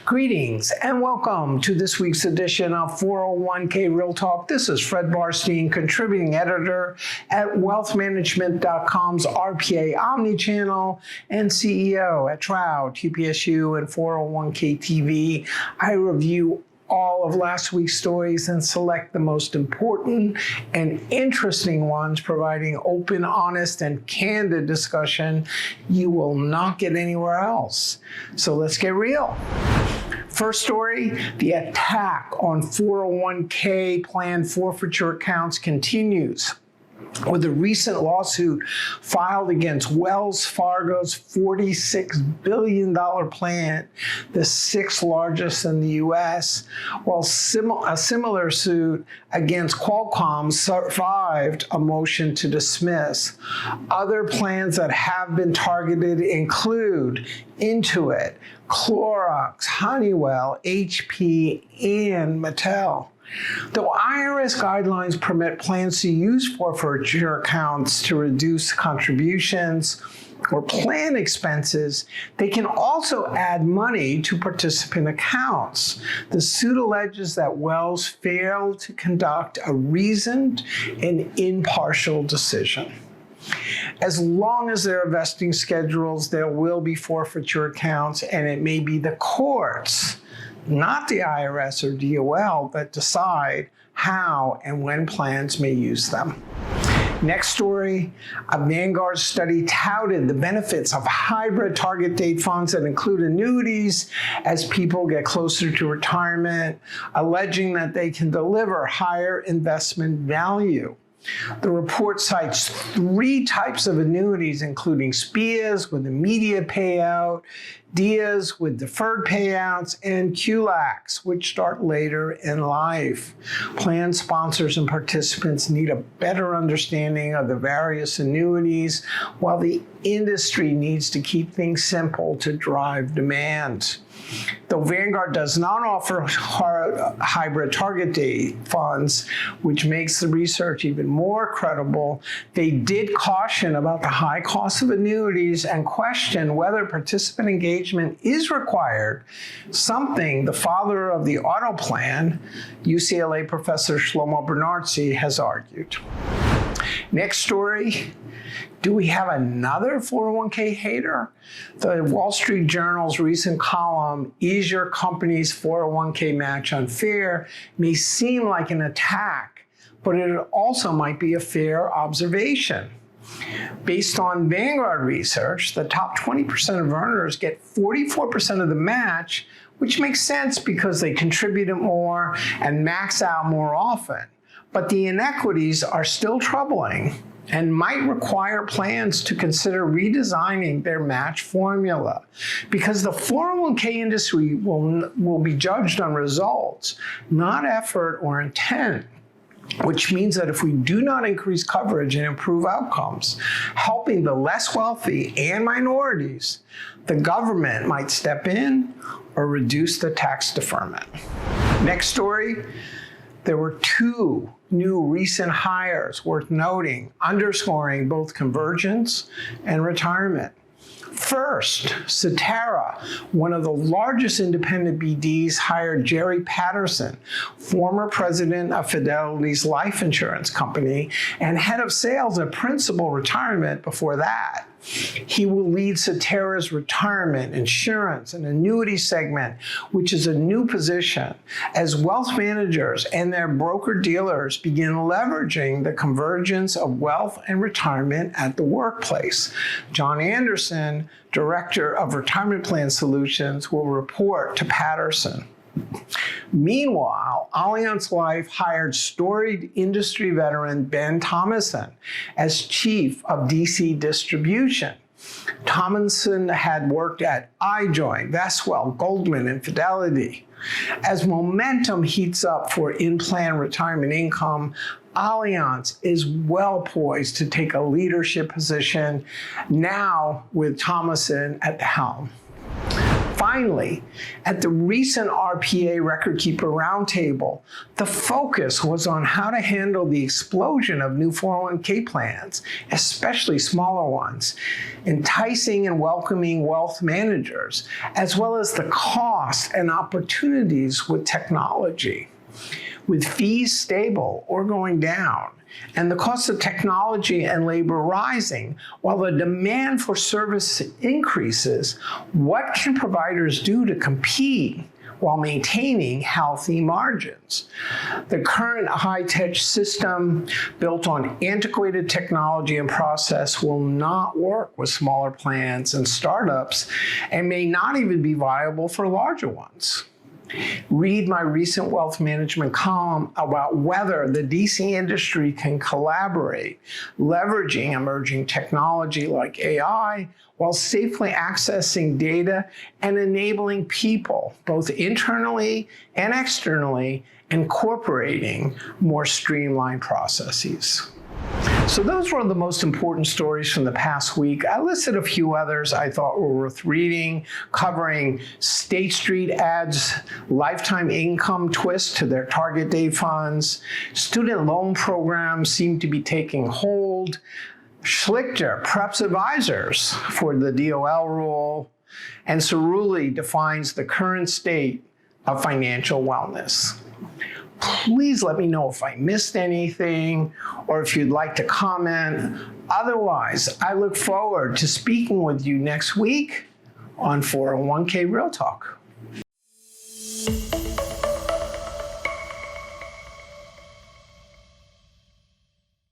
Greetings and welcome to this week's edition of 401k Real Talk. This is Fred Barstein, contributing editor at wealthmanagement.com's RPA Omnichannel and CEO at Trout, TPSU, and 401k TV. I review all of last week's stories and select the most important and interesting ones, providing open, honest, and candid discussion you will not get anywhere else. So let's get real. First story, the attack on 401k plan forfeiture accounts continues, with a recent lawsuit filed against Wells Fargo's $46 billion plan, the sixth largest in the U.S., while a similar suit against Qualcomm survived a motion to dismiss. Other plans that have been targeted include Intuit, Clorox, Honeywell, HP, and Mattel. Though IRS guidelines permit plans to use forfeiture accounts to reduce contributions or plan expenses, they can also add money to participant accounts. The suit alleges that Wells failed to conduct a reasoned and impartial decision. As long as there are vesting schedules, there will be forfeiture accounts, and it may be the courts, not the IRS or DOL, that decide how and when plans may use them. Next story, a Vanguard study touted the benefits of hybrid target date funds that include annuities as people get closer to retirement, alleging that they can deliver higher investment value. The report cites three types of annuities, including SPIAs with immediate payout, DIAs with deferred payouts, and QLACs, which start later in life. Plan sponsors and participants need a better understanding of the various annuities, while the industry needs to keep things simple to drive demand. Though Vanguard does not offer hybrid target date funds, which makes the research even more credible, they did caution about the high cost of annuities and question whether participant engagement is required, something the father of the auto plan, UCLA professor Shlomo Bernartzi, has argued. Next story. Do we have another 401k hater? The Wall Street Journal's recent column, Is Your Company's 401k Match Unfair?, may seem like an attack, but it also might be a fair observation. Based on Vanguard research, the top 20% of earners get 44% of the match, which makes sense because they contribute more and max out more often. But the inequities are still troubling and might require plans to consider redesigning their match formula, because the 401k industry will be judged on results, not effort or intent, which means that if we do not increase coverage and improve outcomes, helping the less wealthy and minorities, the government might step in or reduce the tax deferment. Next story. There were two new recent hires worth noting, underscoring both convergence and retirement. First, Cetera, one of the largest independent BDs, hired Jerry Patterson, former president of Fidelity's life insurance company and head of sales at Principal Retirement before that. He will lead Cetera's retirement, insurance, and annuity segment, which is a new position, as wealth managers and their broker-dealers begin leveraging the convergence of wealth and retirement at the workplace. John Anderson, Director of Retirement Plan Solutions, will report to Patterson. Meanwhile, Allianz Life hired storied industry veteran Ben Thomason as chief of DC distribution. Thomason had worked at iJoy, Vestwell, Goldman, and Fidelity. As momentum heats up for in-plan retirement income, Allianz is well poised to take a leadership position, now with Thomason at the helm. Finally, at the recent RPA Record Keeper Roundtable, the focus was on how to handle the explosion of new 401k plans, especially smaller ones, enticing and welcoming wealth managers, as well as the costs and opportunities with technology. With fees stable or going down, and the cost of technology and labor rising, while the demand for service increases, what can providers do to compete while maintaining healthy margins? The current high-tech system built on antiquated technology and process will not work with smaller plans and startups, and may not even be viable for larger ones. Read my recent wealth management column about whether the DC industry can collaborate, leveraging emerging technology like AI, while safely accessing data and enabling people, both internally and externally, incorporating more streamlined processes. So those were the most important stories from the past week. I listed a few others I thought were worth reading, covering State Street adds lifetime income twist to their target date funds. Student loan programs seem to be taking hold. Schlichter preps advisors for the DOL rule. And Cerulli defines the current state of financial wellness. Please let me know if I missed anything or if you'd like to comment. Otherwise, I look forward to speaking with you next week on 401k Real Talk.